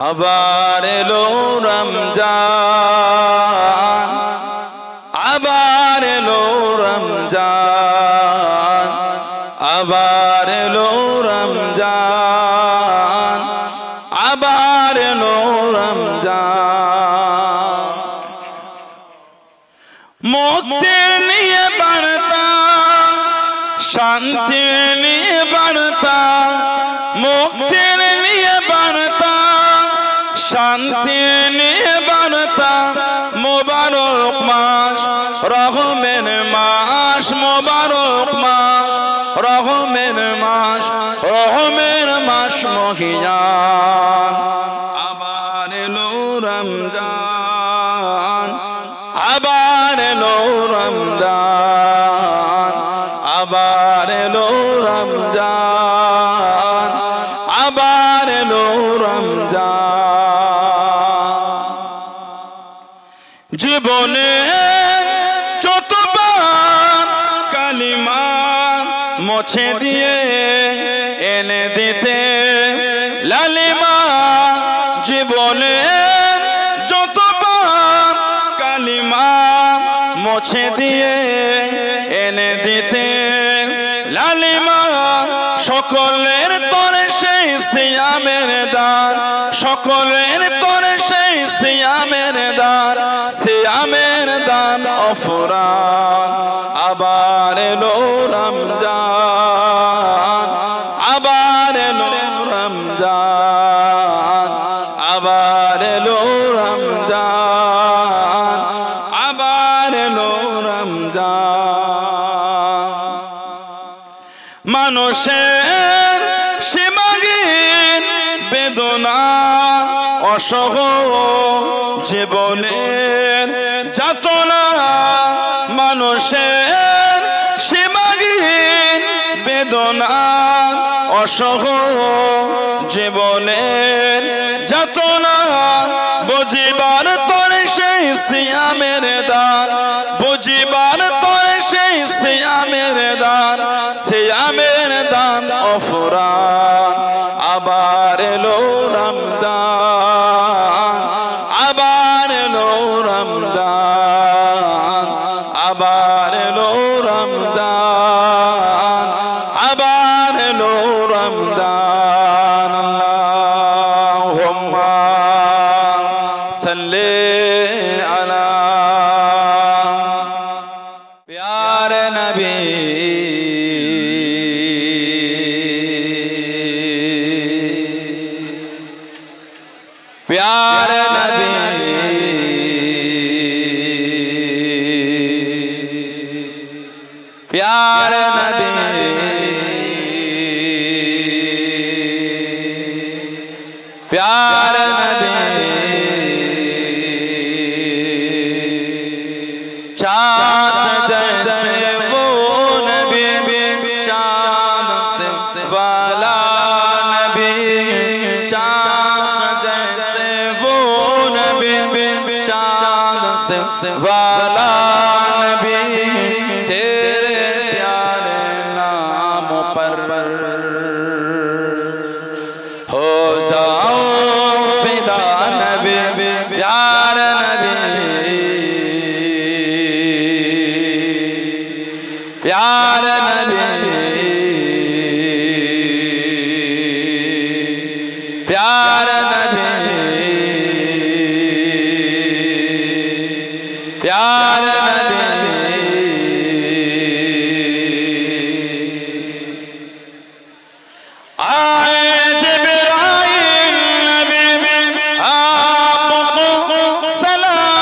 আবার এলো রমজান, আবার এলো রমজান, আবার এলো রমজান, আবার এলো রমজান। মুক্তির নিয়ে বার্তা, শান্তির নিয়ে বার্তা, মুক্তির নিয়ে বার্তা, শান্তির নিয়ে বার্তা। মোবারক মাস, রহমের মাস, মোবারক মাস, রহমের মাস, রহমের মাস মহিয়ান। আবার এলো রমজান, আবার এলো রমজান, আবার এলো রমজান, আবার এলো রমজান। জীবনে যতবার কালিমা মুছে দিয়ে এনে দিতে লালিমা, জীবনে যতবার কালিমা মুছে দিয়ে এনে দিতে লালিমা। সকলের তরে সেই সিয়ামের দান, সকলের তরে সেই সিয়ামের দান, সিয়ামের দান অফুরান। আবার এলো রমজান, আবার এলো রমজান, আবার এলো রমজান, আবার এলো রমজান। মানুষের সীমাহীন বেদনা অসহ জীবনের যাতনা, মানুষের সীমাহীন বেদনা অসহ জীবনের যাতনা। বুঝিবার তরে সেই সিয়ামের দান, বুঝিবার তরে সেই সিয়ামের দান, সিয়ামের দান অফুরান। আবার এলো রমজান, আবার এলো রমজান, আবার এলো রমজান, আবার এলো রমজান। আল্লাহুম্মা সাল্লি আলা প্যারে নবী, प्यारे नबी, प्यारे नबी, प्यारे नबी। चाँद जैसे वो नबी, चाँद से वाला नबी, चाँद जैसे वो नबी, चाँद से वाला नबी। तेरे प्यारे नाम पर हो जाओ फिदा नबी, प्यारे नबी, प्यारे नबी, प्यारे नबी, प्यारे नबी। आए जिब्राइल नबी आपको सलाम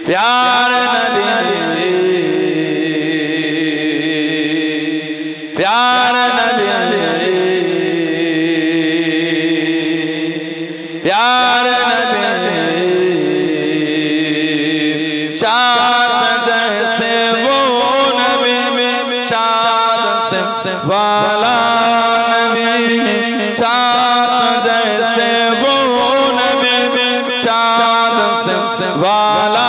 प्यार नबी प्यार नबी प्यार नबी चाँद जैसे वो नबी चाँद से वाला नबी चाँद जैसे वो नबी चाँद से वाला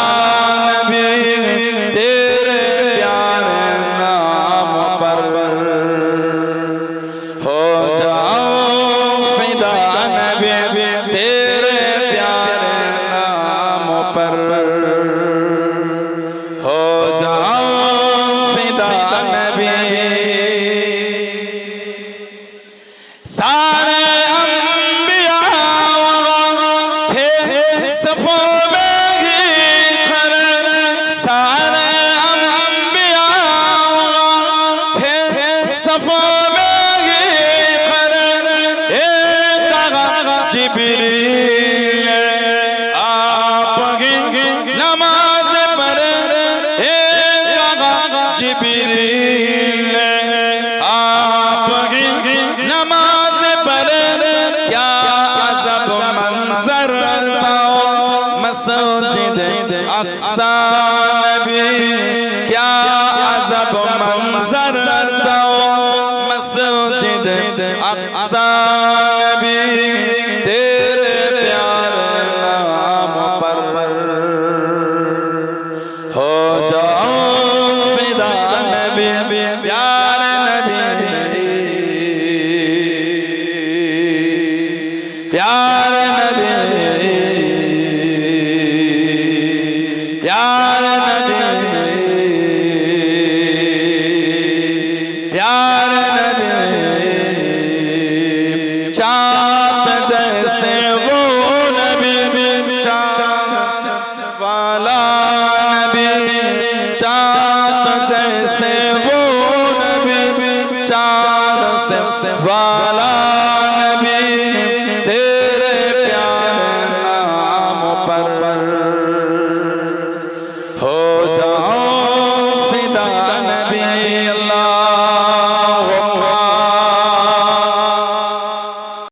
नबी तेरे प्यारे नाम पर हो जाऊं फिदा नबी तेरे प्यारे नाम पर हो जाऊं फिदा नबी सारे अंबिया थे सफों में ही खड़े सारे अंबिया थे सफों में ही खड़े एक जिब्रील आपकी नमाज पढ़े एक जिब्रील आपकी नमाज पढ़े क्या अजब मंजर था मस्जिद अक्सा नबी क्या अजब मंजर था मस्जिद अक्सा नबी तेरे प्यारे नाम पर हो जाऊं फिदा नबी प्यार नबी प्यार नबी प्यार